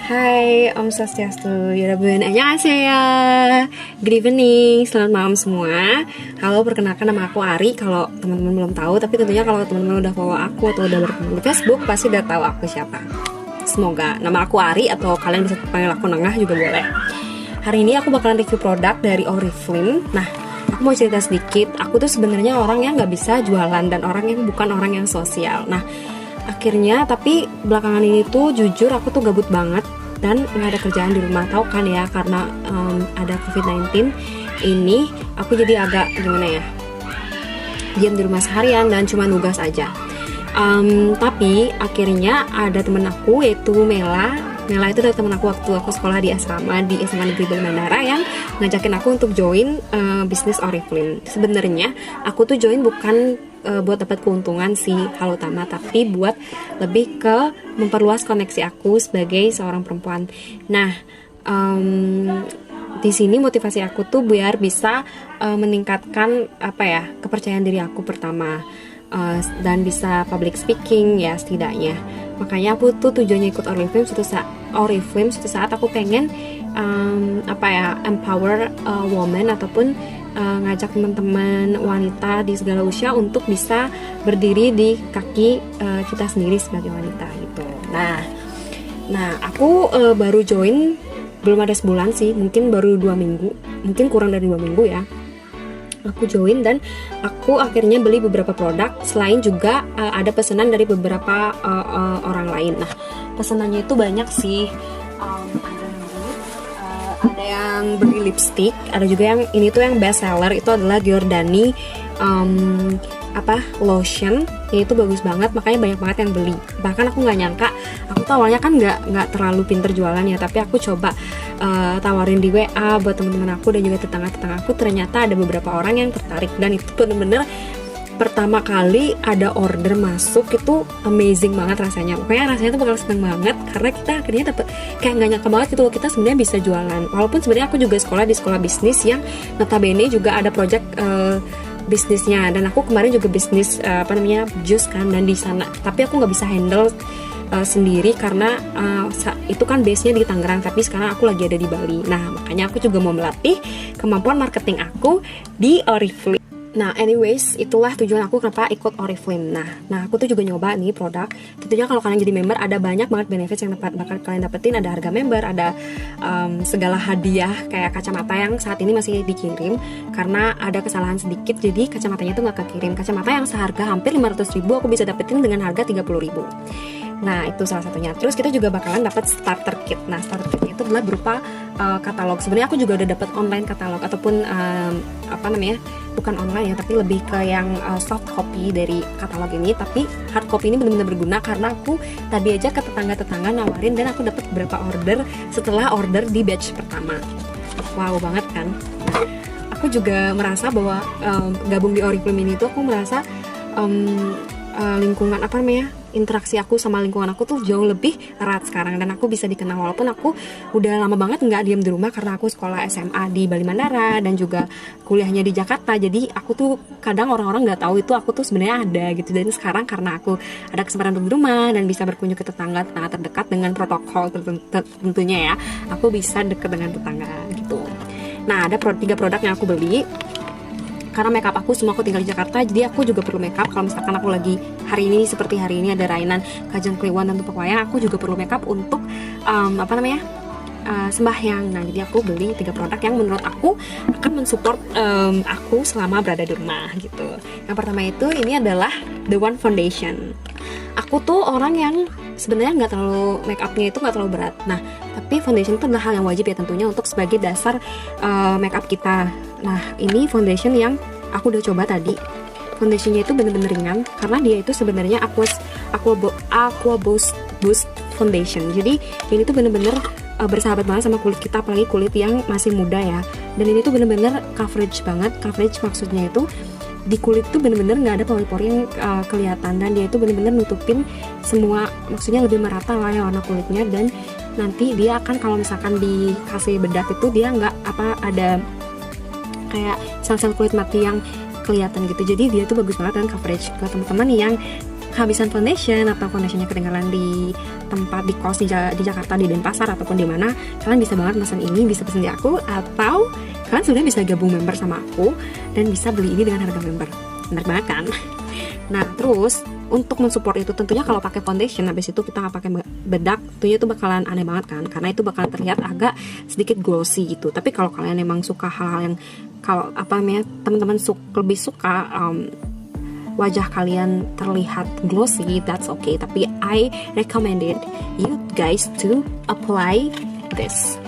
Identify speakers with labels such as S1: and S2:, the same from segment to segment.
S1: Hai, Om Swastiastu, Yurabun, annyeonghaseyo. Good evening, selamat malam semua. Halo, perkenalkan nama aku Ari. Kalau teman-teman belum tahu, tapi tentunya kalau teman-teman udah follow aku atau udah berteman di Facebook, pasti udah tahu aku siapa. Semoga nama aku Ari atau kalian bisa panggil aku Nengah juga boleh. Hari ini aku bakalan review produk dari Oriflame. Nah, aku mau cerita sedikit. Aku tuh sebenarnya orang yang nggak bisa jualan dan orang yang bukan orang yang sosial. Nah, akhirnya tapi belakangan ini tuh jujur aku tuh gabut banget dan nggak ada kerjaan di rumah, tahu kan ya, karena ada COVID-19 ini aku jadi agak gimana ya, diam di rumah seharian dan cuma nugas aja. Tapi akhirnya ada temen aku yaitu Mela itu dari temen aku waktu aku sekolah di asrama di SMA Negeri Bali yang ngajakin aku untuk join bisnis Oriflame. Sebenarnya aku tuh join bukan buat dapat keuntungan sih hal utama, tapi buat lebih ke memperluas koneksi aku sebagai seorang perempuan. Nah, di sini motivasi aku tuh biar bisa meningkatkan kepercayaan diri aku pertama, dan bisa public speaking ya setidaknya. Makanya aku tuh tujuannya ikut Oriflame suatu saat aku pengen empower woman ataupun ngajak teman-teman wanita di segala usia untuk bisa berdiri di kaki kita sendiri sebagai wanita gitu. Nah aku baru join belum ada sebulan sih, mungkin baru 2 minggu, mungkin kurang dari 2 minggu ya. Aku join dan aku akhirnya beli beberapa produk, selain juga ada pesanan dari beberapa orang lain. Nah, pesanannya itu banyak sih. Ada yang beli lipstick, ada juga yang ini tuh yang best seller itu adalah Giordani lotion, itu bagus banget, makanya banyak banget yang beli. Bahkan aku nggak nyangka, aku tuh awalnya kan nggak terlalu pinter jualan ya, tapi aku coba tawarin di WA buat teman-teman aku dan juga tetangga-tetangga aku, ternyata ada beberapa orang yang tertarik dan itu bener-bener pertama kali ada order masuk itu amazing banget rasanya. Pokoknya rasanya tuh bakal seneng banget karena kita akhirnya dapet kayak nggak nyangka banget gitu loh, kita sebenarnya bisa jualan. Walaupun sebenarnya aku juga sekolah di sekolah bisnis yang notabene juga ada project bisnisnya, dan aku kemarin juga bisnis jus kan, dan di sana tapi aku nggak bisa handle sendiri karena itu kan base-nya di Tangerang, tapi sekarang aku lagi ada di Bali. Nah, makanya aku juga mau melatih kemampuan marketing aku di Oriflame. Nah, anyways, itulah tujuan aku kenapa ikut Oriflame. Nah, aku tuh juga nyoba nih produk. Tentunya kalau kalian jadi member ada banyak banget benefits yang bakal kalian dapetin. Ada harga member, ada segala hadiah kayak kacamata yang saat ini masih dikirim karena ada kesalahan sedikit, jadi kacamatanya itu nggak kekirim. Kacamata yang seharga hampir 500.000 aku bisa dapetin dengan harga 30.000. Nah, itu salah satunya. Terus kita juga bakalan dapat starter kit. Nah, starter kit itu adalah berupa katalog. Sebenarnya aku juga udah dapat online katalog ataupun bukan online ya, tapi lebih ke yang soft copy dari katalog ini. Tapi hard copy ini benar-benar berguna karena aku tadi aja ke tetangga-tetangga nawarin dan aku dapat beberapa order setelah order di batch pertama. Wow banget kan? Aku juga merasa bahwa gabung di Oriflame ini tuh aku merasa lingkungan interaksi aku sama lingkungan aku tuh jauh lebih erat sekarang, dan aku bisa dikenal walaupun aku udah lama banget nggak diam di rumah karena aku sekolah SMA di Bali Mandara dan juga kuliahnya di Jakarta. Jadi aku tuh kadang orang-orang nggak tahu itu aku tuh sebenarnya ada gitu. Dan sekarang karena aku ada kesempatan untuk di rumah dan bisa berkunjung ke tetangga terdekat dengan protokol tentunya ya, aku bisa deket dengan tetangga gitu. Nah, ada 3 produk yang aku beli. Karena makeup aku semua aku tinggal di Jakarta, jadi aku juga perlu makeup. Kalau misalkan aku lagi seperti hari ini ada Rainan, Kajang Kliwon dan Tumpeng Wayang, aku juga perlu makeup untuk sembahyang. Nah, jadi aku beli 3 produk yang menurut aku akan mensupport aku selama berada di rumah gitu. Yang pertama itu ini adalah The One Foundation. Aku tuh orang yang sebenarnya nggak terlalu makeupnya itu nggak terlalu berat. Nah, tapi foundation itu adalah hal yang wajib ya tentunya untuk sebagai dasar makeup kita. Nah, ini foundation yang aku udah coba tadi. Foundationnya itu bener-bener ringan karena dia itu sebenarnya Aqua Boost Foundation. Jadi ini tuh bener-bener bersahabat banget sama kulit kita, apalagi kulit yang masih muda ya. Dan ini tuh bener-bener coverage banget. Coverage maksudnya itu di kulit tuh bener-bener nggak ada pori-pori yang kelihatan, dan dia itu bener-bener nutupin semua, maksudnya lebih merata lah ya warna kulitnya. Dan nanti dia akan kalau misalkan dikasih bedak itu dia nggak ada kayak sel-sel kulit mati yang kelihatan gitu. Jadi dia tuh bagus banget kan coverage. Buat teman-teman yang kehabisan foundation atau foundationnya ketinggalan di tempat di kos di Jakarta, di Denpasar ataupun di mana, kalian bisa banget pesan ini, bisa pesan di aku, atau kalian sebenarnya bisa gabung member sama aku dan bisa beli ini dengan harga member. Bener banget kan? Nah terus untuk mensupport itu tentunya kalau pakai foundation habis itu kita nggak pakai bedak, tentunya itu bakalan aneh banget kan, karena itu bakalan terlihat agak sedikit glossy gitu. Tapi kalau kalian emang suka hal-hal yang kalau apa namanya teman-teman lebih suka wajah kalian terlihat glossy, that's okay. Tapi I recommended you guys to apply this.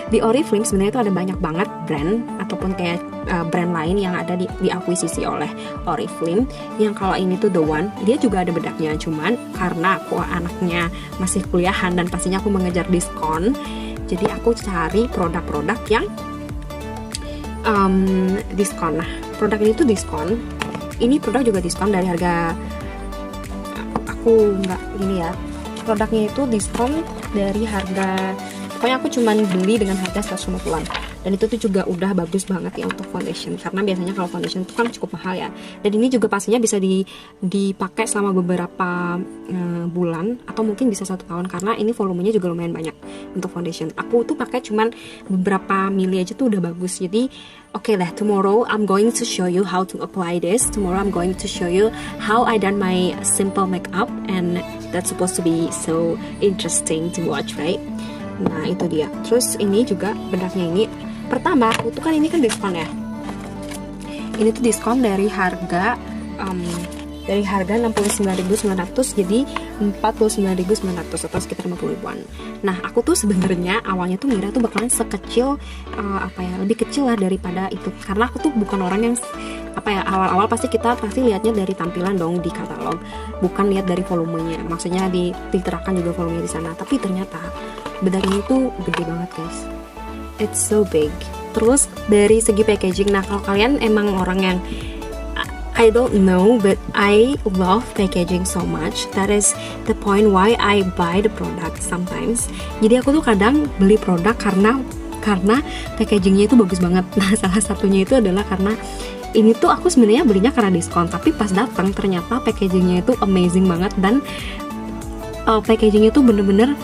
S1: Di Oriflame sebenarnya itu ada banyak banget brand ataupun kayak brand lain yang ada diakuisisi oleh Oriflame. Yang kalau ini tuh the one, dia juga ada bedaknya. Cuman karena aku anaknya masih kuliahan dan pastinya aku mengejar diskon, jadi aku cari produk-produk yang diskon. Nah produk ini tuh diskon. Ini produk juga diskon dari harga, aku nggak gini ya, produknya itu diskon dari harga, pokoknya aku cuman beli dengan harga 150-an. Dan itu tuh juga udah bagus banget ya untuk foundation, karena biasanya kalau foundation itu kan cukup mahal ya. Dan ini juga pastinya bisa dipakai selama beberapa bulan atau mungkin bisa 1 tahun, karena ini volumenya juga lumayan banyak untuk foundation. Aku tuh pakai cuman beberapa mili aja tuh udah bagus. Jadi oke lah, tomorrow I'm going to show you how to apply this. Tomorrow I'm going to show you how I done my simple makeup, and that's supposed to be so interesting to watch, right? Nah itu dia. Terus ini juga bedaknya ini, pertama aku tuh kan ini kan diskon ya, ini tuh diskon dari harga 69.900 jadi 49.900 atau sekitar 50 ribuan. Nah aku tuh sebenarnya awalnya tuh ngira tuh bakalan sekecil lebih kecil lah daripada itu, karena aku tuh bukan orang yang awal-awal pasti lihatnya dari tampilan dong di katalog, bukan lihat dari volumenya, maksudnya diterapkan juga volumenya di sana. Tapi ternyata bedaknya itu gede banget guys, it's so big. Terus dari segi packaging, nah kalau kalian emang orang yang I don't know, but I love packaging so much. That is the point why I buy the product sometimes. Jadi aku tuh kadang beli produk karena packagingnya itu bagus banget. Nah salah satunya itu adalah karena ini tuh aku sebenarnya belinya karena diskon, tapi pas datang ternyata packagingnya itu amazing banget, dan packagingnya tuh bener-bener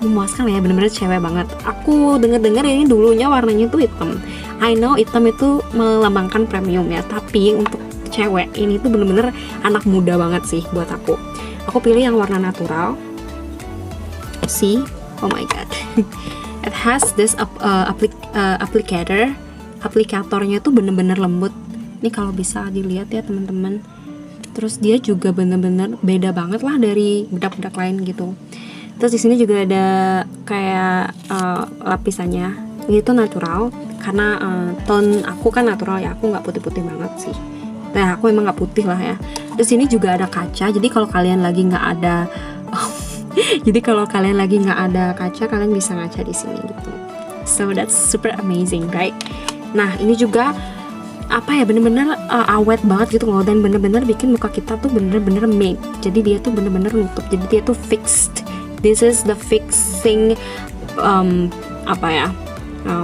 S1: memuaskan ya, bener-bener cewek banget. Aku dengar ini dulunya warnanya tuh hitam. I know hitam itu melambangkan premium ya, tapi untuk cewek ini tuh bener-bener anak muda banget sih buat aku. Aku pilih yang warna natural. See, oh my god, it has this aplikatornya tuh bener-bener lembut. Ini kalau bisa dilihat ya teman-teman. Terus dia juga bener-bener beda banget lah dari bedak-bedak lain gitu. Terus di sini juga ada kayak lapisannya. Ini tuh natural karena tone aku kan natural ya, aku nggak putih-putih banget sih. Nah aku emang nggak putih lah ya. Terus ini juga ada kaca, jadi kalau kalian lagi nggak ada kaca, kalian bisa ngaca di sini gitu. So that's super amazing, right? Nah ini juga bener-bener awet banget gitu loh, dan bener-bener bikin muka kita tuh bener-bener make. Jadi dia tuh bener-bener nutup, jadi dia tuh fixed. This is the fixing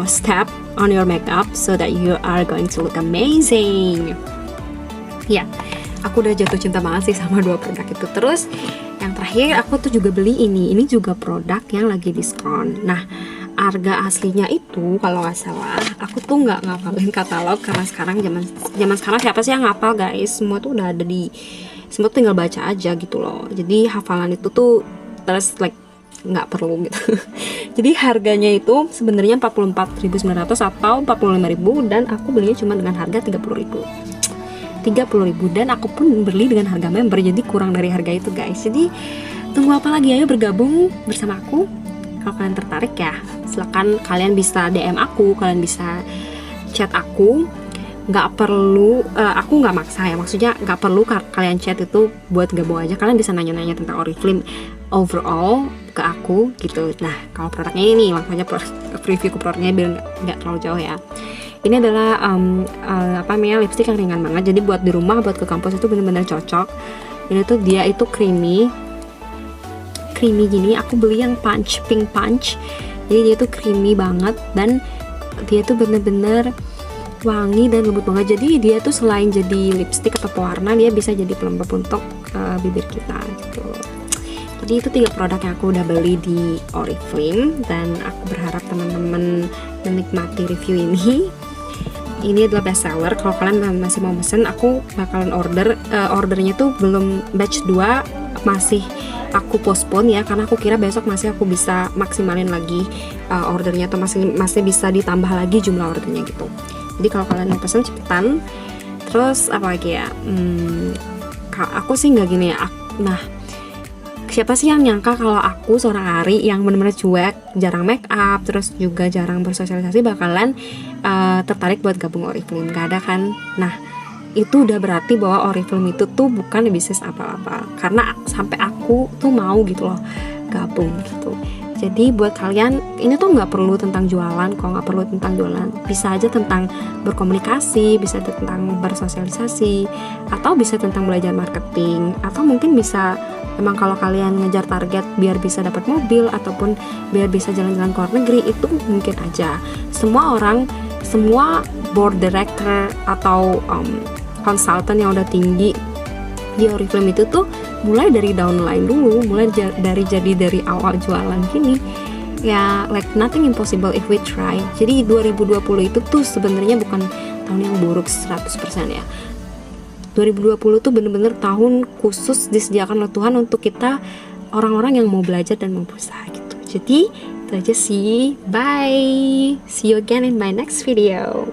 S1: step on your makeup so that you are going to look amazing. Ya, aku udah jatuh cinta banget sih sama 2 produk itu. Terus yang terakhir aku tuh juga beli ini juga produk yang lagi diskon. Nah harga aslinya itu kalau nggak salah, aku tuh nggak ngapalin katalog karena sekarang zaman sekarang siapa sih yang ngapal guys, semua tuh udah ada semua tuh tinggal baca aja gitu loh. Jadi hafalan itu tuh terus nggak perlu gitu. Jadi harganya itu sebenarnya 44.900 atau 45.000, dan aku belinya cuma dengan harga 30.000 dan aku pun beli dengan harga member, jadi kurang dari harga itu guys. Jadi tunggu apa lagi, ayo bergabung bersama aku. Kalau kalian tertarik ya silakan, kalian bisa DM aku, kalian bisa chat aku. Nggak perlu, aku nggak maksa ya, maksudnya nggak perlu kalian chat itu buat gabung aja. Kalian bisa nanya-nanya tentang Oriflame overall ke aku gitu. Nah kalau produknya ini langsung aja preview ke produknya biar nggak terlalu jauh ya. Ini adalah lipstick yang ringan banget, jadi buat di rumah, buat ke kampus itu bener-bener cocok. Ini tuh dia itu creamy gini. Aku beli yang pink punch, jadi dia tuh creamy banget, dan dia tuh bener-bener wangi dan lembut banget. Jadi dia tuh selain jadi lipstick atau pewarna, dia bisa jadi pelembab untuk bibir kita gitu. Jadi itu 3 produk yang aku udah beli di Oriflame, dan aku berharap teman-teman menikmati review ini. Ini adalah best seller. Kalau kalian masih mau pesen, aku bakalan ordernya tuh belum batch 2, masih aku postpone ya, karena aku kira besok masih aku bisa maksimalin lagi ordernya, atau masih bisa ditambah lagi jumlah ordernya gitu. Jadi kalau kalian mau pesen cepetan. Terus apa lagi ya, aku sih nggak gini ya, nah siapa sih yang nyangka kalau aku seorang Ari yang benar-benar cuek, jarang make up, terus juga jarang bersosialisasi, bakalan tertarik buat gabung Oriflame? Gak ada kan? Nah, itu udah berarti bahwa Oriflame itu tuh bukan bisnis apa-apa, karena sampai aku tuh mau gitu loh gabung gitu. Jadi buat kalian, ini tuh nggak perlu tentang jualan, kok nggak perlu tentang jualan, bisa aja tentang berkomunikasi, bisa tentang bersosialisasi, atau bisa tentang belajar marketing, atau mungkin bisa emang kalau kalian ngejar target biar bisa dapat mobil ataupun biar bisa jalan-jalan ke luar negeri, itu mungkin aja. Semua board director atau konsultan yang udah tinggi di Oriflame itu tuh mulai dari downline dulu, mulai dari awal jualan gini ya, like nothing impossible if we try. Jadi 2020 itu tuh sebenarnya bukan tahun yang buruk 100% ya. 2020 tuh bener-bener tahun khusus disediakan oleh Tuhan untuk kita, orang-orang yang mau belajar dan mau berusaha gitu. Jadi itu aja sih, bye, see you again in my next video.